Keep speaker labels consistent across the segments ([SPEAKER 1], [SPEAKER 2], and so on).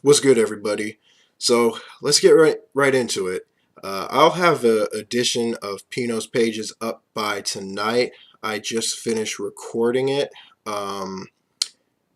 [SPEAKER 1] What's good, everybody? So let's get right into it. I'll have an edition of Pino's Pages up by tonight. I just finished recording it. Um,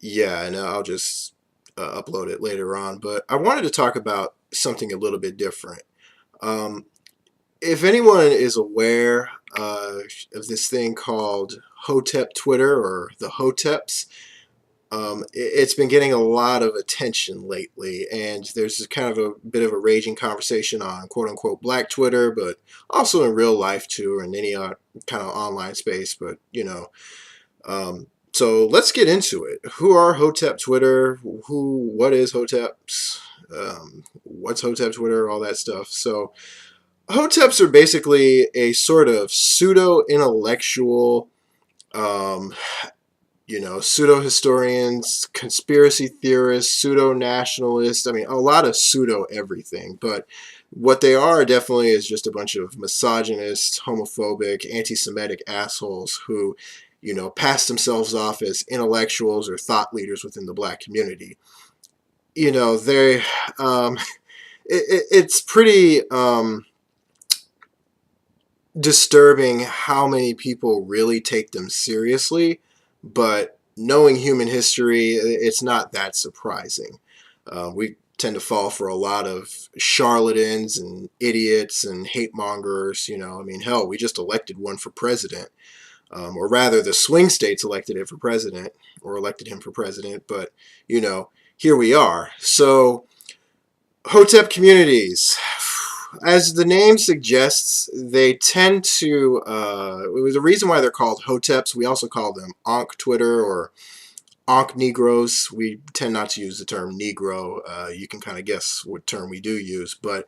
[SPEAKER 1] yeah, and I'll just upload it later on. But I wanted to talk about something a little bit different. Um, if anyone is aware of this thing called Hotep Twitter or the Hoteps, it's been getting a lot of attention lately, and there's kind of a bit of a raging conversation on quote unquote black Twitter, but also in real life too, or in any kind of online space. But so let's get into it. Who are Hotep Twitter? What is Hoteps? What's Hotep Twitter? All that stuff. So Hoteps are basically a sort of pseudo intellectual. Um, Pseudo historians, conspiracy theorists, pseudo nationalists. I mean, a lot of pseudo everything. But what they are definitely is just a bunch of misogynist, homophobic, anti Semitic assholes who, pass themselves off as intellectuals or thought leaders within the black community. They, it's pretty disturbing how many people really take them seriously, but knowing human history, it's not that surprising. We tend to fall for a lot of charlatans and idiots and hate mongers. I mean, hell, we just elected one for president, or rather, the swing states elected it for president or elected him for president. But here we are. So, Hotep communities, as the name suggests, they tend to. It was a reason why they're called Hoteps. We also call them Ankh Twitter or Ankh Negroes. We tend not to use the term Negro. You can kind of guess what term we do use, but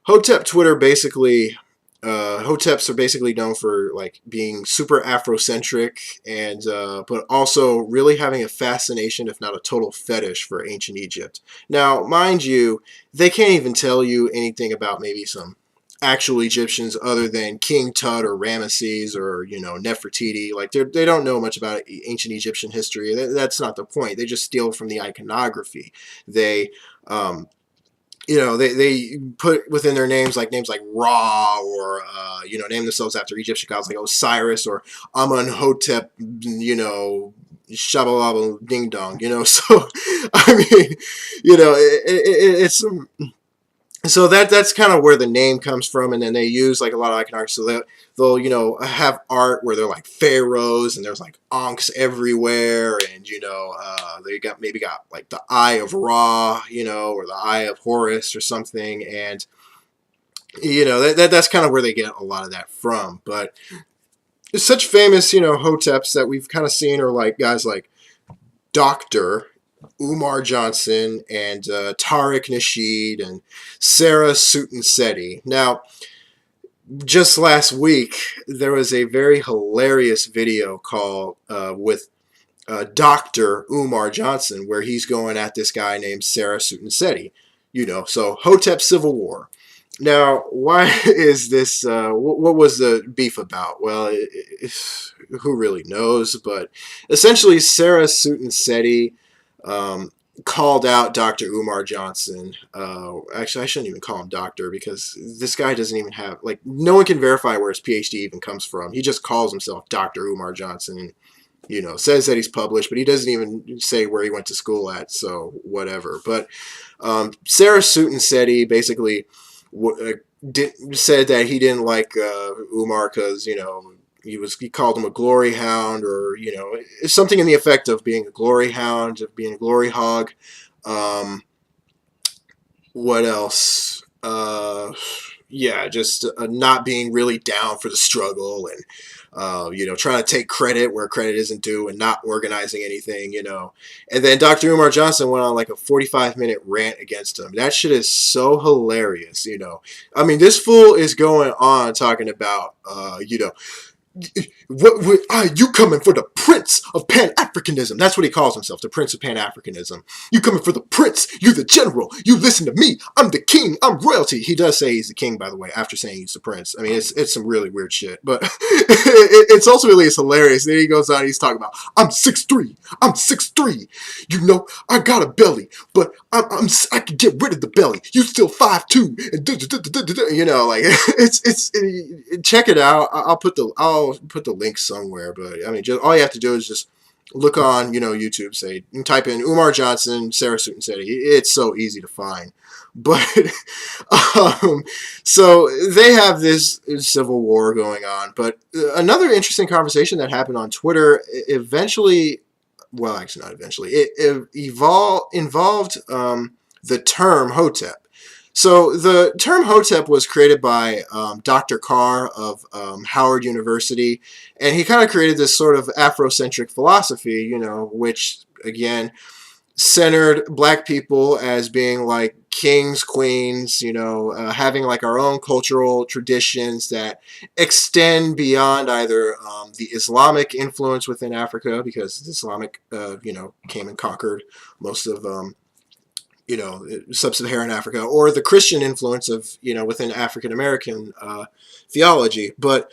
[SPEAKER 1] Hotep Twitter basically. Hoteps are basically known for like being super Afrocentric and but also really having a fascination, if not a total fetish, for ancient Egypt. Now, mind you, they can't even tell you anything about maybe some actual Egyptians other than King Tut or Ramesses or Nefertiti. Like they don't know much about ancient Egyptian history. That's not the point. They just steal from the iconography. They they put within their names like Ra or name themselves after Egyptian gods like Osiris or Amenhotep, Shabalaba Ding Dong, So I mean, it's so that's kind of where the name comes from, and then they use like a lot of iconography. So they'll have art where they're like pharaohs and there's like ankhs everywhere, and they got like the Eye of Ra, or the Eye of Horus or something, and that's kind of where they get a lot of that from. But it's such famous hoteps that we've kind of seen are like guys like Doctor Umar Johnson and Tariq Nasheed and Sarah Sutanseti. Now, just last week, there was a very hilarious video call with Dr. Umar Johnson where he's going at this guy named Sarah Sutanseti. So Hotep Civil War. Now, why is this? What was the beef about? Well, who really knows? But essentially, Sarah Sutanseti called out Dr. Umar Johnson. Actually, I shouldn't even call him doctor because this guy doesn't even have, like, no one can verify where his PhD even comes from. He just calls himself Dr. Umar Johnson and, says that he's published, but he doesn't even say where he went to school at, so whatever. But Sarah Sutanseti basically said that he didn't like Umar because, he called him a glory hound, or something in the effect of being a glory hound, of being a glory hog. What else? Yeah, just not being really down for the struggle, and trying to take credit where credit isn't due, and not organizing anything. And then Dr. Umar Johnson went on like a 45-minute rant against him. That shit is so hilarious. I mean, this fool is going on talking about You coming for the Prince of Pan-Africanism. That's what he calls himself, the Prince of Pan-Africanism. You coming for the Prince. You the general. You listen to me. I'm the king. I'm royalty. He does say he's the king, by the way, after saying he's the prince. I mean, it's some really weird shit, but it's ultimately it's hilarious. Then he goes on, he's talking about, I'm 6'3". I'm 6'3". You know, I got a belly, but I can get rid of the belly. You still 5'2", and you know, like check it out. I'll put the link somewhere, but I mean, just all you have to do is just look on, YouTube, say, and type in Umar Johnson, Sarah Sutanseti. It's so easy to find. But um, so they have this civil war going on. But another interesting conversation that happened on Twitter eventually, well, actually not eventually, it involved the term Hotep. So the term Hotep was created by Dr. Carr of Howard University, and he kind of created this sort of Afrocentric philosophy, which again centered black people as being like kings, queens, having like our own cultural traditions that extend beyond either the Islamic influence within Africa, because the Islamic, came and conquered most of sub-Saharan Africa, or the Christian influence of, within African American theology. But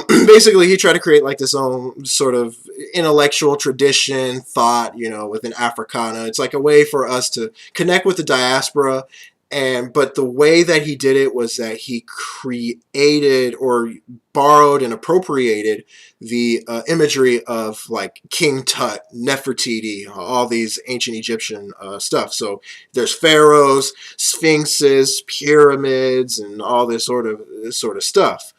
[SPEAKER 1] basically, he tried to create like this own sort of intellectual tradition, thought, within Africana. It's like a way for us to connect with the diaspora. But the way that he did it was that he created or borrowed and appropriated the imagery of like King Tut, Nefertiti, all these ancient Egyptian stuff. So there's pharaohs, sphinxes, pyramids, and all this sort of stuff.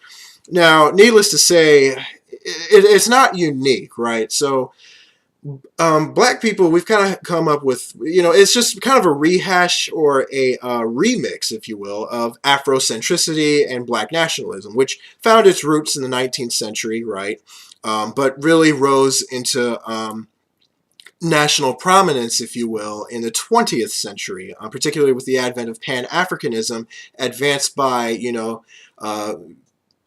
[SPEAKER 1] Now, needless to say, it's not unique, right? So black people, we've kind of come up with, it's just kind of a rehash or a remix, if you will, of Afrocentricity and black nationalism, which found its roots in the 19th century, right? But really rose into national prominence, if you will, in the 20th century, particularly with the advent of Pan-Africanism, advanced by,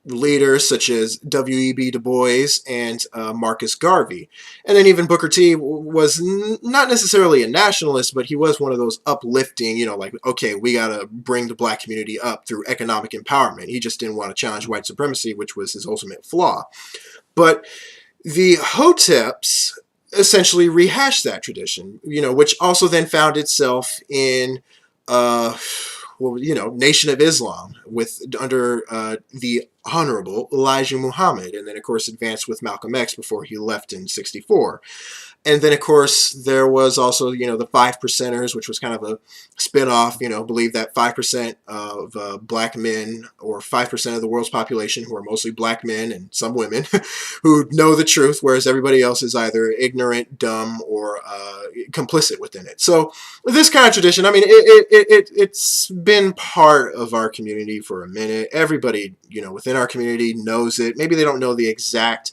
[SPEAKER 1] leaders such as W.E.B. Du Bois and Marcus Garvey. And then even Booker T was not necessarily a nationalist, but he was one of those uplifting, like, okay, we got to bring the black community up through economic empowerment. He just didn't want to challenge white supremacy, which was his ultimate flaw. But the Hoteps essentially rehashed that tradition, which also then found itself in Nation of Islam under the Honorable Elijah Muhammad, and then of course advanced with Malcolm X before he left in '64. And then, of course, there was also, the 5%ers, which was kind of a spin-off, believe that 5% of black men, or 5% of the world's population, who are mostly black men and some women, who know the truth, whereas everybody else is either ignorant, dumb, or complicit within it. So this kind of tradition, I mean, it's been part of our community for a minute. Everybody, within our community knows it. Maybe they don't know the exact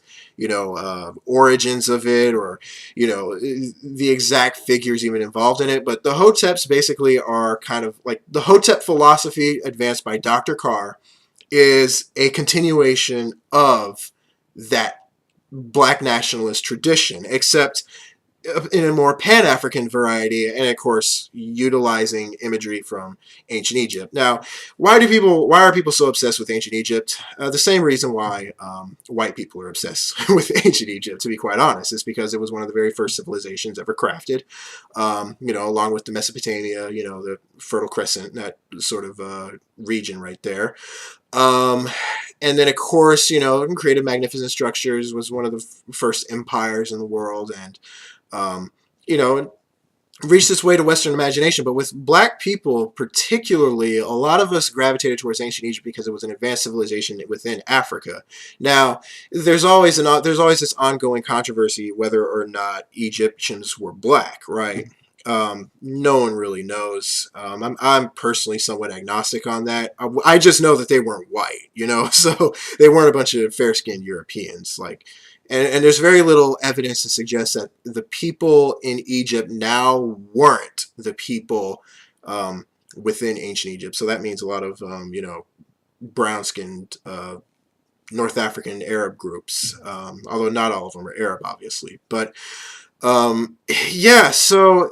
[SPEAKER 1] origins of it, or the exact figures even involved in it, but the Hoteps basically are kind of like the Hotep philosophy advanced by Dr. Carr is a continuation of that black nationalist tradition, except in a more Pan-African variety, and of course utilizing imagery from ancient Egypt. Now, why are people so obsessed with ancient Egypt? The same reason why white people are obsessed with ancient Egypt, to be quite honest, is because it was one of the very first civilizations ever crafted. Along with the Mesopotamia, the Fertile Crescent, that sort of region right there. And then, of course, created magnificent structures, was one of the first empires in the world, and reached its way to Western imagination. But with black people particularly, a lot of us gravitated towards ancient Egypt because it was an advanced civilization within Africa. Now, there's always this ongoing controversy whether or not Egyptians were black, right? No one really knows. I'm personally somewhat agnostic on that. I just know that they weren't white, so they weren't a bunch of fair-skinned Europeans, like. And there's very little evidence to suggest that the people in Egypt now weren't the people within ancient Egypt. So that means a lot of, brown-skinned North African Arab groups, although not all of them are Arab, obviously. But um, yeah, so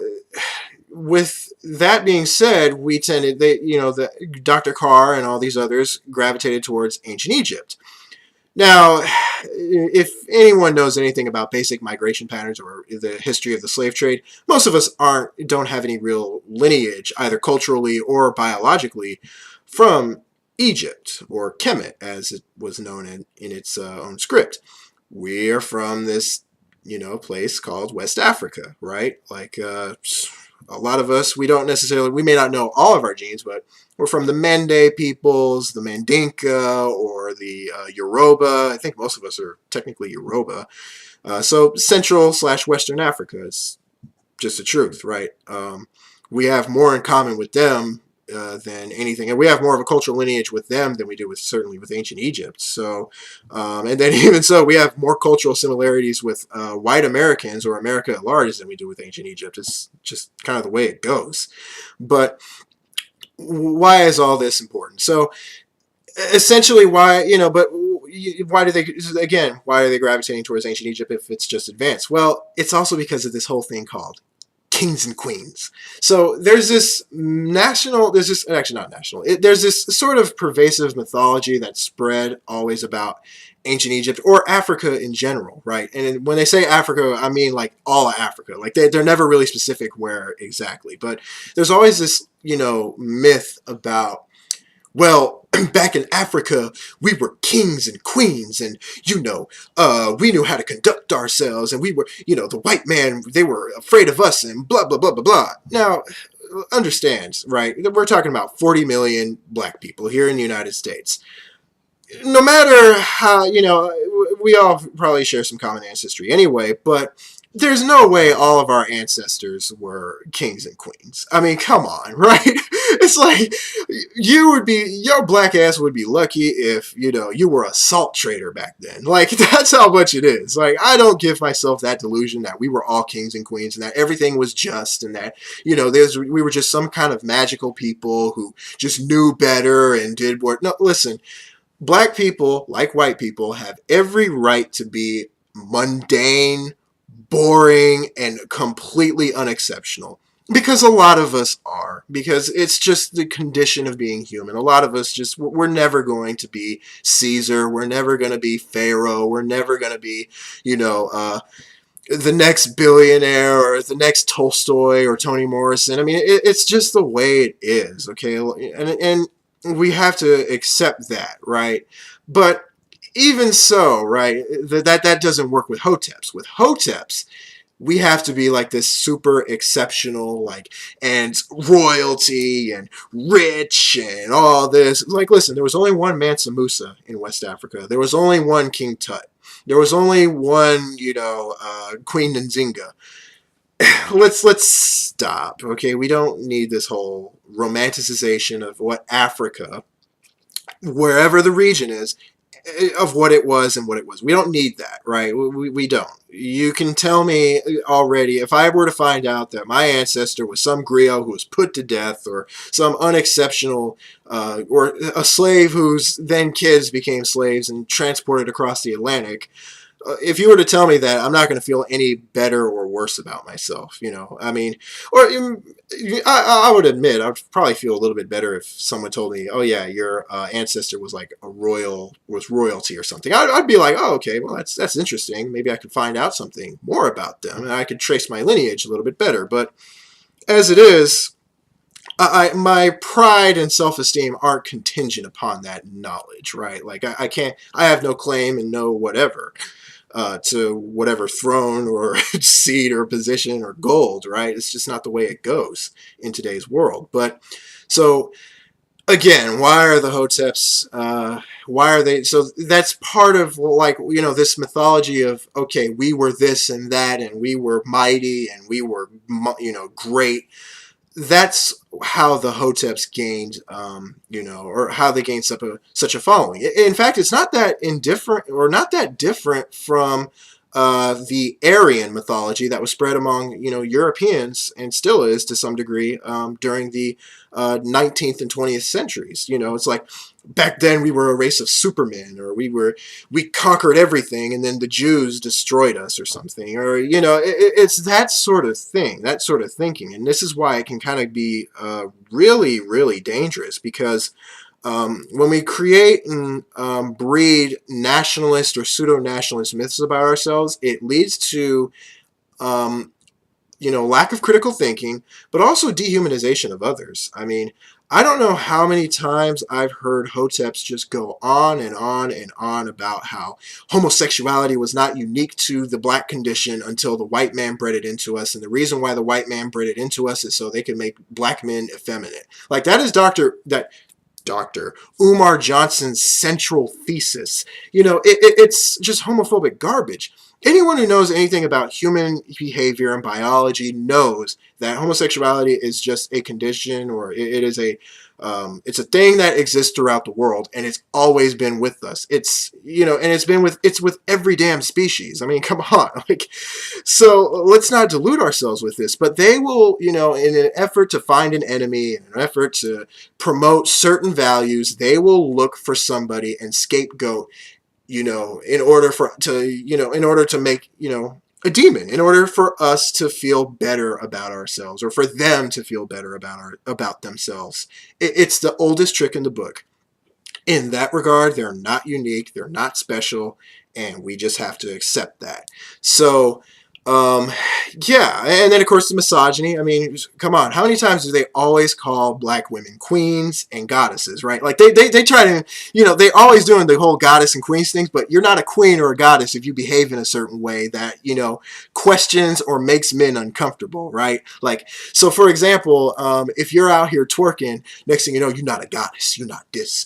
[SPEAKER 1] with that being said, we tended, the Dr. Carr and all these others gravitated towards ancient Egypt. Now, if anyone knows anything about basic migration patterns or the history of the slave trade, most of us don't have any real lineage, either culturally or biologically, from Egypt, or Kemet, as it was known in its own script. We are from this, place called West Africa, right? Like, a lot of us, we may not know all of our genes, but we're from the Mende peoples, the Mandinka, or the Yoruba. I think most of us are technically Yoruba. So Central/Western Africa is just the truth, right? We have more in common with them than anything, and we have more of a cultural lineage with them than we do with certainly with ancient Egypt. So, and then even so, we have more cultural similarities with white Americans or America at large than we do with ancient Egypt. It's just kind of the way it goes. But why is all this important? So essentially, why do they, again, why are they gravitating towards ancient Egypt if it's just advanced? Well, it's also because of this whole thing called kings and queens. So there's this actually not national, there's this sort of pervasive mythology that spread always about ancient Egypt or Africa in general, right? And when they say Africa, I mean like all of Africa. Like they're never really specific where exactly, but there's always this, myth about, well, back in Africa, we were kings and queens, and we knew how to conduct ourselves, and we were, the white man, they were afraid of us, and blah blah blah blah blah. Now, understand, right? We're talking about 40 million black people here in the United States. No matter how, we all probably share some common ancestry anyway, but there's no way all of our ancestors were kings and queens. I mean, come on, right? It's like your black ass would be lucky if, you were a salt trader back then. Like, that's how much it is. Like, I don't give myself that delusion that we were all kings and queens and that everything was just and that, we were just some kind of magical people who just knew better and did what. No, listen, black people, like white people, have every right to be mundane, boring, and completely unexceptional. Because a lot of us are. Because it's just the condition of being human. A lot of us we're never going to be Caesar. We're never going to be Pharaoh. We're never going to be, the next billionaire or the next Tolstoy or Toni Morrison. I mean, it's just the way it is, okay? And we have to accept that, right? But even so, right, that doesn't work with Hoteps. With Hoteps, we have to be like this super exceptional, like, and royalty and rich and all this. Like, listen, there was only one Mansa Musa in West Africa. There was only one King Tut. There was only one, Queen Nzinga. Let's stop, okay? We don't need this whole romanticization of what Africa, wherever the region is, of what it was and what it was. We don't need that, right? We don't. You can tell me already, if I were to find out that my ancestor was some griot who was put to death, or some unexceptional, or a slave whose then kids became slaves and transported across the Atlantic, if you were to tell me that, I'm not going to feel any better or worse about myself, I mean, or I would admit, I would probably feel a little bit better if someone told me, oh yeah, your ancestor was like was royalty or something. I'd be like, oh, okay, well, that's interesting. Maybe I could find out something more about them and I could trace my lineage a little bit better. But as it is, my pride and self-esteem aren't contingent upon that knowledge, right? Like, I have no claim and no whatever to whatever throne or seat or position or gold, right? It's just not the way it goes in today's world. But so again, why are the Hoteps? Why are they? So that's part of, like, this mythology of, okay, we were this and that, and we were mighty, and we were, great. That's how the Hoteps gained, or how they gained such a following. In fact, it's not that indifferent or not that different from the Aryan mythology that was spread among Europeans and still is to some degree during the 19th and 20th centuries. It's like back then we were a race of supermen, or we conquered everything, and then the Jews destroyed us or something, or it's that sort of thing, that sort of thinking, and this is why it can kind of be really, really dangerous because when we create and breed nationalist or pseudo-nationalist myths about ourselves, it leads to lack of critical thinking, but also dehumanization of others. I mean, I don't know how many times I've heard Hoteps just go on and on and on about how homosexuality was not unique to the black condition until the white man bred it into us, and the reason why the white man bred it into us is so they could make black men effeminate. Like that is Dr. Umar Johnson's central thesis. It's just homophobic garbage. Anyone who knows anything about human behavior and biology knows that homosexuality is just a condition, or it is it's a thing that exists throughout the world, and it's always been with us. And it's with every damn species. I mean, come on, like, so let's not delude ourselves with this. But they will, in an effort to find an enemy, in an effort to promote certain values, they will look for somebody and scapegoat, in order to make, a demon, in order for us to feel better about ourselves, or for them to feel better about themselves. It's the oldest trick in the book. In that regard, they're not unique, they're not special, and we just have to accept that. So, um, yeah, and then of course the misogyny. I mean, come on, how many times do they always call black women queens and goddesses, right? Like they try to, they're always doing the whole goddess and queens things, but you're not a queen or a goddess if you behave in a certain way that, questions or makes men uncomfortable, right? Like, so for example, if you're out here twerking, next thing you know, you're not a goddess, you're not this,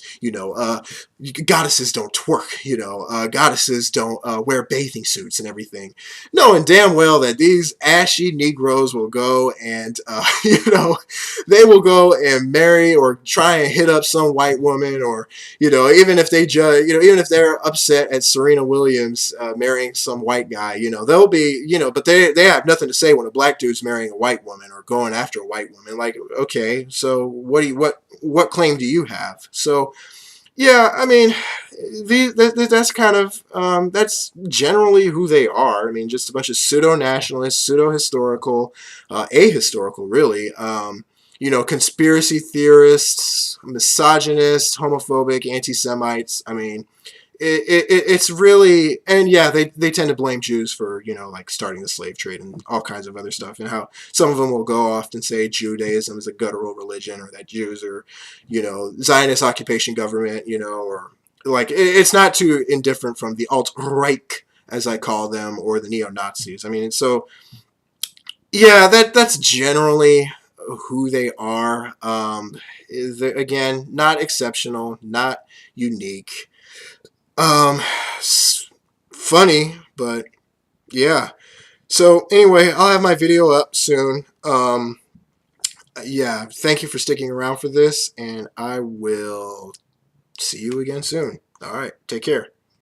[SPEAKER 1] goddesses don't twerk, goddesses don't wear bathing suits and everything, knowing damn well that these ashy Negroes will go and, they will go and marry or try and hit up some white woman, or, even if they judge, even if they're upset at Serena Williams marrying some white guy, they'll be, but they have nothing to say when a black dude's marrying a white woman or going after a white woman. Like, okay, so what claim do you have? So, yeah, I mean, that's kind of that's generally who they are. I mean, just a bunch of pseudo nationalists, pseudo historical, ahistorical, really. Conspiracy theorists, misogynists, homophobic, anti-Semites. I mean, it's really, and yeah, they tend to blame Jews for, like starting the slave trade and all kinds of other stuff, and how some of them will go off and say Judaism is a guttural religion, or that Jews are, Zionist occupation government, or like it's not too indifferent from the alt-right, as I call them, or the neo-Nazis. I mean, so yeah, that's generally who they are. Again, not exceptional, not unique. Um, Funny, but yeah. So anyway, I'll have my video up soon. Yeah, thank you for sticking around for this, and I will see you again soon. All right, take care.